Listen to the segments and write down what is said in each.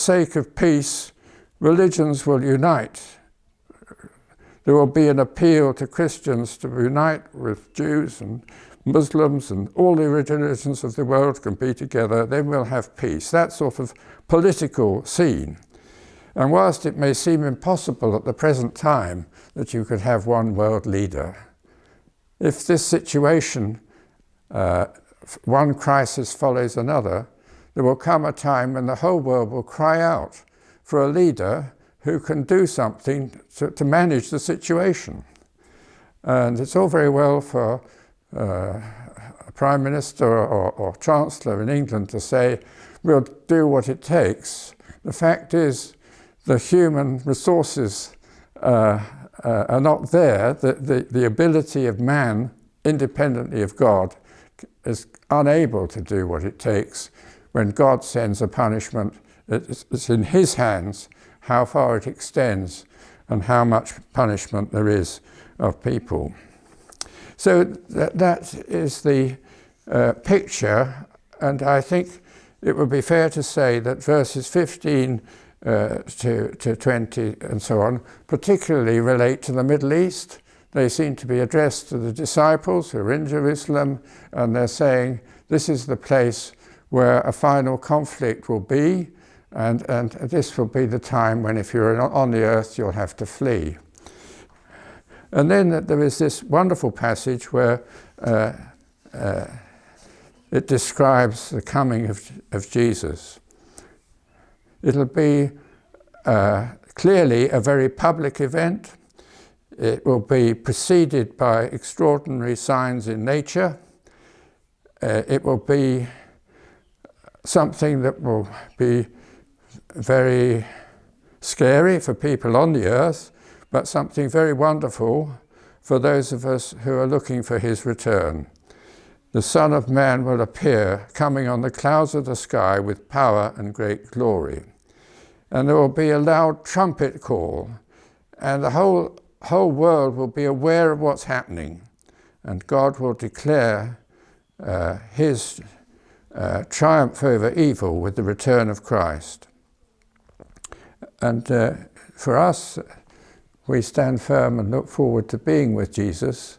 sake of peace, religions will unite. There will be an appeal to Christians to unite with Jews and Muslims, and all the religions of the world can be together. Then we'll have peace. That sort of political scene. And whilst it may seem impossible at the present time that you could have one world leader, if this situation, one crisis follows another, there will come a time when the whole world will cry out for a leader who can do something to manage the situation. And it's all very well for a Prime Minister or Chancellor in England to say, we'll do what it takes. The fact is, the human resources are not there. The ability of man, independently of God, is unable to do what it takes. When God sends a punishment, it's in his hands how far it extends and how much punishment there is of people. So that is the picture, and I think it would be fair to say that verses 15 to 20 and so on particularly relate to the Middle East. They seem to be addressed to the disciples who are in Jerusalem, and they're saying this is the place where a final conflict will be, and this will be the time when, if you're on the earth, you'll have to flee. And then there is this wonderful passage where it describes the coming of Jesus. It'll be clearly a very public event. It will be preceded by extraordinary signs in nature. It will be something that will be very scary for people on the earth, but something very wonderful for those of us who are looking for his return. The Son of Man will appear, coming on the clouds of the sky with power and great glory. And there will be a loud trumpet call, and the whole world will be aware of what's happening, and God will declare his triumph over evil with the return of Christ. And for us, we stand firm and look forward to being with Jesus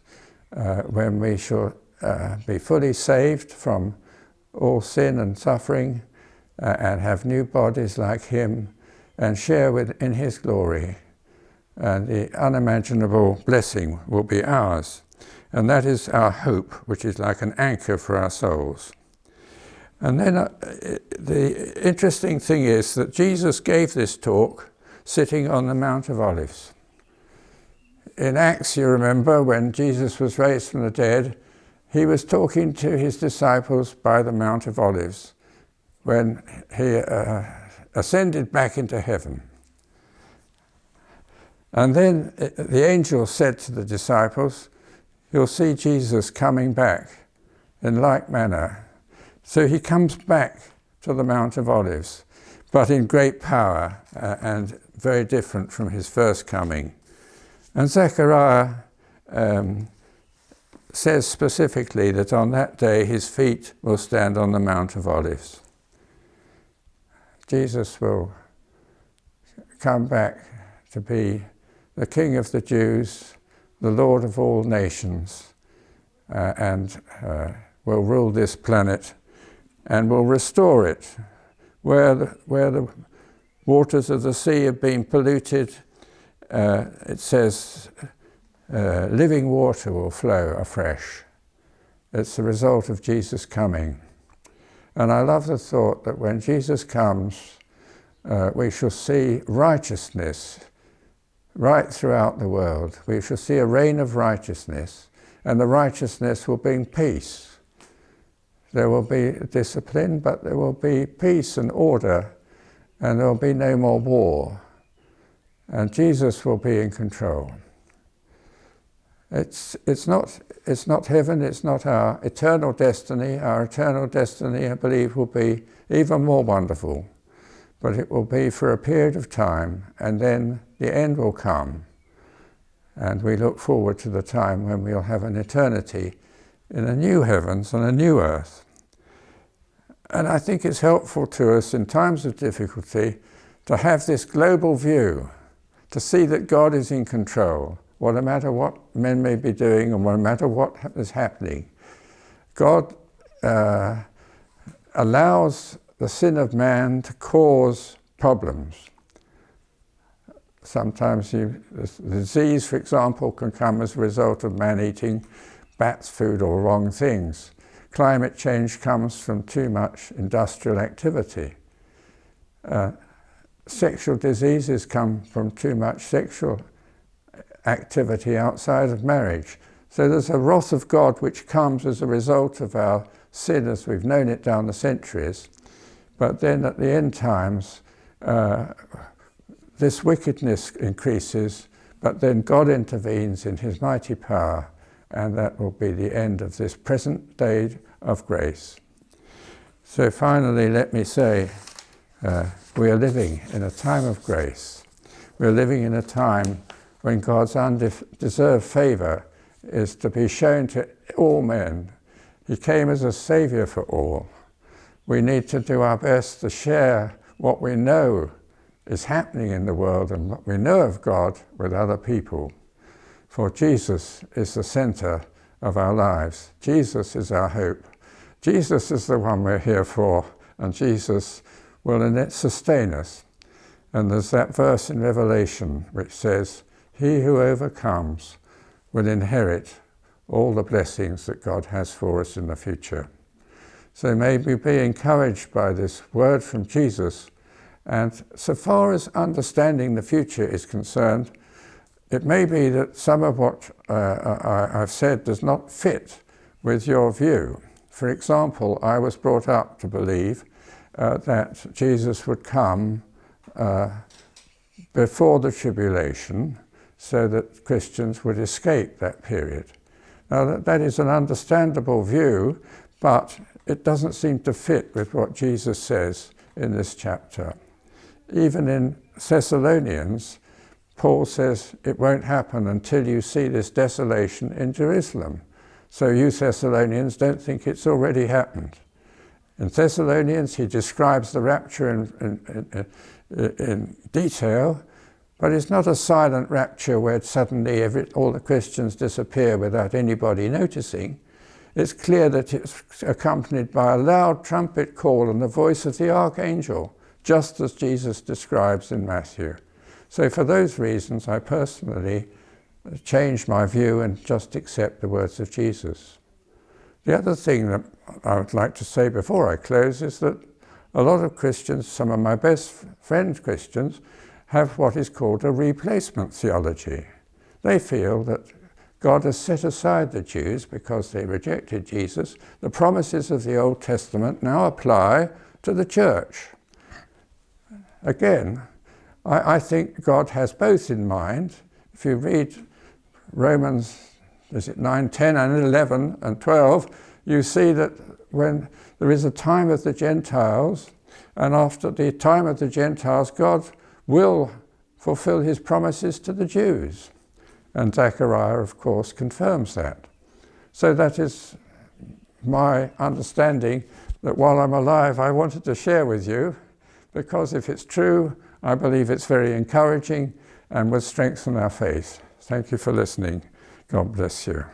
when we shall be fully saved from all sin and suffering and have new bodies like him and share in his glory. And the unimaginable blessing will be ours. And that is our hope, which is like an anchor for our souls. And then the interesting thing is that Jesus gave this talk sitting on the Mount of Olives. In Acts, you remember, when Jesus was raised from the dead, he was talking to his disciples by the Mount of Olives when he ascended back into heaven. And then the angel said to the disciples, you'll see Jesus coming back in like manner. So he comes back to the Mount of Olives, but in great power and very different from his first coming. And Zechariah says specifically that on that day his feet will stand on the Mount of Olives. Jesus will come back to be the King of the Jews, the Lord of all nations, and will rule this planet and will restore it. Where the waters of the sea have been polluted, it says living water will flow afresh. It's the result of Jesus coming. And I love the thought that when Jesus comes, we shall see righteousness right throughout the world. We shall see a reign of righteousness, and the righteousness will bring peace. There will be discipline, but there will be peace and order, and there will be no more war. And Jesus will be in control. It's not heaven, it's not our eternal destiny. Our eternal destiny, I believe, will be even more wonderful. But it will be for a period of time, and then the end will come. And we look forward to the time when we'll have an eternity in a new heavens and a new earth. And I think it's helpful to us in times of difficulty to have this global view, to see that God is in control, no matter what men may be doing and no matter what is happening. God allows the sin of man to cause problems. Sometimes disease, for example, can come as a result of man eating bats' food or wrong things. Climate change comes from too much industrial activity. Sexual diseases come from too much sexual activity outside of marriage. So there's a wrath of God which comes as a result of our sin as we've known it down the centuries. But then at the end times, this wickedness increases, but then God intervenes in his mighty power, and that will be the end of this present day of grace. So finally, let me say, we are living in a time of grace. We're living in a time when God's undeserved favour is to be shown to all men. He came as a saviour for all. We need to do our best to share what we know is happening in the world and what we know of God with other people. For Jesus is the centre of our lives. Jesus is our hope. Jesus is the one we're here for, and Jesus will in it sustain us. And there's that verse in Revelation which says, "He who overcomes will inherit all the blessings that God has for us in the future." So may we be encouraged by this word from Jesus. And so far as understanding the future is concerned, it may be that some of what I've said does not fit with your view. For example, I was brought up to believe that Jesus would come before the tribulation so that Christians would escape that period. Now that is an understandable view, but it doesn't seem to fit with what Jesus says in this chapter. Even in Thessalonians, Paul says it won't happen until you see this desolation in Jerusalem. So you Thessalonians don't think it's already happened. In Thessalonians, he describes the rapture in detail, but it's not a silent rapture where suddenly all the Christians disappear without anybody noticing. It's clear that it's accompanied by a loud trumpet call and the voice of the archangel, just as Jesus describes in Matthew. So for those reasons, I personally changed my view and just accept the words of Jesus. The other thing that I would like to say before I close is that a lot of Christians, some of my best friend Christians, have what is called a replacement theology. They feel that God has set aside the Jews because they rejected Jesus. The promises of the Old Testament now apply to the church. Again, I think God has both in mind. If you read Romans, 9, 10 and 11 and 12, you see that when there is a time of the Gentiles, and after the time of the Gentiles, God will fulfill his promises to the Jews. And Zechariah, of course, confirms that. So that is my understanding, that while I'm alive, I wanted to share with you, because if it's true, I believe it's very encouraging and will strengthen our faith. Thank you for listening. God bless you.